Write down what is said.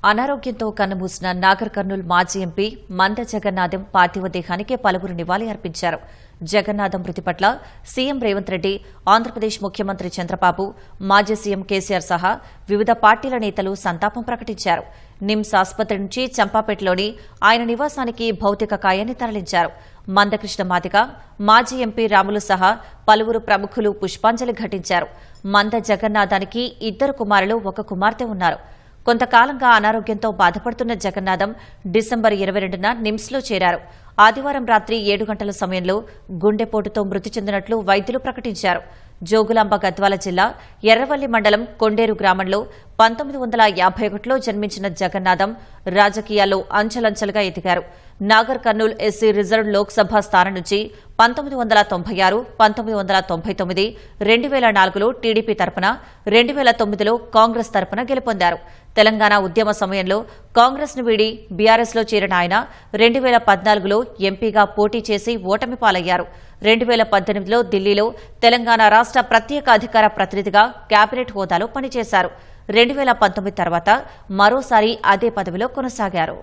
అనారోగ్యంతో కన్నుమూసిన నాగర్ కర్నూల్ మాజీ ఎంపీ మంద జగన్నాథం పార్థివ దేహానికి పలువురు నివాళి అర్పించారు. జగన్నాథం మృతి పట్ల సీఎం రేవంత్ రెడ్డి, ఆంధ్రప్రదేశ్ ముఖ్యమంత్రి చంద్రబాబు, మాజీ సీఎం కేసీఆర్ సహా వివిధ పార్టీల నేతలు సంతాపం ప్రకటించారు. నిమ్స్ ఆసుపత్రి నుంచి చంపాపేటలోని ఆయన నివాసానికి భౌతిక కాయాన్ని తరలించారు. మందకృష్ణ మాదిగ, మాజీ ఎంపీ రాములు సహా పలువురు ప్రముఖులు పుష్పాంజలి ఘటించారు. మంద జగన్నాథానికి 2 కుమారులు, 1 కుమార్తె ఉన్నారు. కొంతకాలంగా అనారోగ్యంతో బాధపడుతున్న జగన్నాథం డిసెంబర్ 22న నిమ్స్లో చేరారు. ఆదివారం రాత్రి 7 గంటల సమయంలో గుండెపోటుతో మృతి చెందినట్లు వైద్యులు ప్రకటించారు. జోగులాంబ గద్వాల జిల్లా ఎర్రవల్లి మండలం కొండేరు గ్రామంలో 1951లో జన్మించిన జగన్నాథం రాజకీయాల్లో అంచెలంచెలుగా ఎదిగారు. నాగర్ కర్నూల్ ఎస్సీ రిజర్వ్ లోక్సభ స్థానం నుంచి 1996, 1999, 2004లో టీడీపీ తరపున, 2009లో కాంగ్రెస్ తరపున గెలుపొందారు. తెలంగాణ ఉద్యమ సమయంలో కాంగ్రెస్ ను వీడి బీఆర్ఎస్లో చేరిన ఆయన 2014లో ఎంపీగా పోటీ చేసి ఓటమి పాలయ్యారు. 2018లో ఢిల్లీలో తెలంగాణ రాష్ట ప్రత్యేక అధికార ప్రతినిధిగా కేబినెట్ హోదాలో పనిచేశారు. 2019 తర్వాత మరోసారి అదే పదవిలో కొనసాగారు.